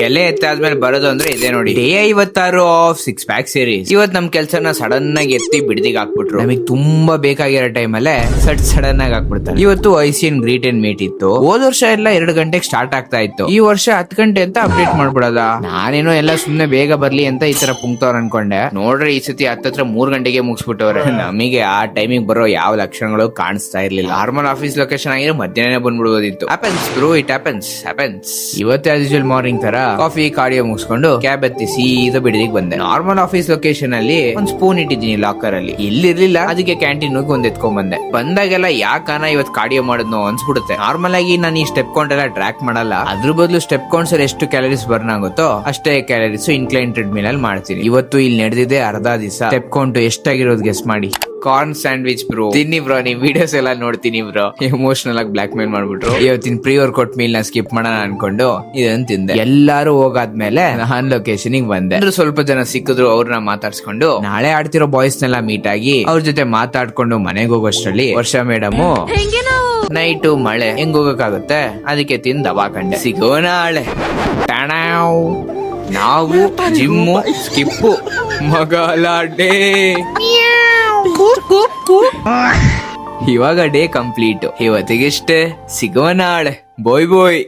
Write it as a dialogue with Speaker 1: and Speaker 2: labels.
Speaker 1: ಎಲೆ ಎತ್ತಾದ್ಮೇಲೆ ಬರೋದು ಅಂದ್ರೆ ಇದೆ ನೋಡಿ. Day 56 of 6 pack series. ಇವತ್ ನಮ್ ಕೆಲ್ಸನ ಸಡನ್ ಆಗಿ ಎತ್ತಿ ಬಿಡದಿಗೆ ಹಾಕ್ಬಿಟ್ರು. ನಮಗೆ ತುಂಬಾ ಬೇಕಾಗಿರೋ ಟೈಮ್ ಅಲ್ಲೇ ಸಡನ್ ಆಗಿ ಹಾಕ್ಬಿಡ್ತಾರೆ. ಇವತ್ತು ಐಸಿಯನ್ ಗ್ರೀಟ್ ಅಂಡ್ ಮೀಟ್ ಇತ್ತು. ಹೋದ ವರ್ಷ ಎಲ್ಲ 2 ಗಂಟೆಗೆ ಸ್ಟಾರ್ಟ್ ಆಗ್ತಾ ಇತ್ತು. ಈ ವರ್ಷ 10 ಗಂಟೆ ಅಂತ ಅಪ್ಡೇಟ್ ಮಾಡ್ಬಿಡೋದ. ನಾನೇನೋ ಎಲ್ಲ ಸುಮ್ನೆ ಬೇಗ ಬರ್ಲಿ ಅಂತ ಈ ತರ ಪುಂಕ್ತವ್ರ ಅನ್ಕೊಂಡೆ. ನೋಡ್ರಿ ಈ ಸತಿ 3 ಗಂಟೆಗೆ ಮುಗಿಸ್ಬಿಟ್ಟವ್ರೆ. ನಮಗೆ ಆ ಟೈಮಿಗೆ ಬರೋ ಯಾವ ಲಕ್ಷಣಗಳು ಕಾಣಿಸ್ತಾ ಇರ್ಲಿಲ್ಲ. ನಾರ್ಮಲ್ ಆಫೀಸ್ ಲೊಕೇಶನ್ ಆಗಿರೋ ಮಧ್ಯಾಹ್ನ ಬಂದ್ಬಿಡೋದಿತ್ತು. Happens bro, it happens. ಇವತ್ತೇ ಆಸ್ ಯೂಶುವಲ್ ಮಾರ್ನಿಂಗ್ ತರ ಕಾಫಿ ಕಾರ್ಡಿಯೋ ಮುಗಿಸ್ಕೊಂಡು ಕ್ಯಾಬ್ ಎತ್ತಿ ಸೀದಾ ಬಿಡದಿಗೆ ಬಂದೆ. ನಾರ್ಮಲ್ ಆಫೀಸ್ ಲೊಕೇಶನ್ ಅಲ್ಲಿ ಒಂದ್ ಸ್ಪೂನ್ ಇಟ್ಟಿದ್ದೀನಿ ಲಾಕರ್ ಅಲ್ಲಿ. ಇಲ್ಲಿರ್ಲಿಲ್ಲ, ಅದಕ್ಕೆ ಕ್ಯಾಂಟೀನ್ ಹೋಗಿ ಒಂದ್ ಎತ್ಕೊಂಡ್ ಬಂದೆ. ಬಂದಾಗೆಲ್ಲ ಯಾಕನ ಇವತ್ ಕಾರ್ಡಿಯೋ ಮಾಡೋದ್ನೋ ಅನ್ಸ್ಬಿಡುತ್ತೆ. ನಾರ್ಮಲ್ ಆಗಿ ನಾನು ಈ ಸ್ಟೆಪ್ ಕೌಂಟ್ ಎಲ್ಲ ಟ್ರ್ಯಾಕ್ ಮಾಡಲ್ಲ. ಅದ್ರ ಬದಲು ಸ್ಟೆಪ್ ಕೌಂಟ್ಸ್ ಅಲ್ಲಿ ಎಷ್ಟು ಕ್ಯಾಲರೀಸ್ ಬರ್ನ್ ಆಗುತ್ತೋ ಅಷ್ಟೇ ಕ್ಯಾಲರೀಸ್ ಇನ್ಕ್ಲೈನ್ ಟ್ರೆಡ್ಮಿಲ್ ಅಲ್ಲಿ ಮಾಡ್ತೀನಿ. ಇವತ್ತು ಇಲ್ಲಿ ನಡೆದಿದೆ ಅರ್ಧ ದಿವಸ. ಸ್ಟೆಪ್ ಕೌಂಟ್ ಎಷ್ಟಾಗಿರೋದು ಗೆಸ್ ಮಾಡಿ. ಕಾರ್ನ್ ಸ್ಯಾಂಡ್ವಿಚ್ ಬ್ರೋ ತಿನ್ನಿ ಬ್ರೋ. ನಿಮ್ ವಿಡಿಯೋಸ್ ಎಲ್ಲ ನೋಡ್ತೀನಿ ಬ್ರೋ. ಎಮೋಷನಲ್ ಆಗಿ ಬ್ಲಾಕ್ ಮೇಲ್ ಮಾಡ್ಬಿಟ್ರು. ಇವತ್ತಿನ ಪ್ರೀ ವರ್ಕೌಟ್ ಮೀಲ್ ನ ಸ್ಕಿಪ್ ಮಾಡೋಣ ಅನ್ಕೊಂಡು ಇದನ್ನ ತಿಂದೆ. ಎಲ್ಲಾರು ಹೋಗಾದ್ಮೇಲೆ ನಾನ್ ಲೊಕೇಶನ್ ಬಂದೆ. ಸ್ವಲ್ಪ ಜನ ಸಿಕ್ಕಿದ್ರು, ಅವ್ರನ್ನ ಮಾತಾಡ್ಸ್ಕೊಂಡು ನಾಳೆ ಆಡ್ತಿರೋ ಬಾಯ್ಸ್ ನೆಲ್ಲ ಮೀಟ್ ಆಗಿ ಅವ್ರ ಜೊತೆ ಮಾತಾಡ್ಕೊಂಡು ಮನೆಗೆ ಹೋಗೋಷ್ಟರಲ್ಲಿ ವರ್ಷ ಮೇಡಮ್ ನೈಟು ಮಳೆ ಹೆಂಗ್ ಹೋಗಕ್ಕಾಗುತ್ತೆ, ಅದಕ್ಕೆ ತಿಂದ ದವಾಖಂಡೆ. ಸಿಗೋಣ ನಾಳೆ. ನಾವು ಜಿಮ್ಮು ಸ್ಕಿಪ್ಪು ಮಗಲಾಡೆ. ಇವಾಗ ಡೇ ಕಂಪ್ಲೀಟ್. ಇವತ್ತಿಗಿಷ್ಟೇ, ಸಿಗುವ ನಾಳೆ. ಬಾಯ್ ಬಾಯ್.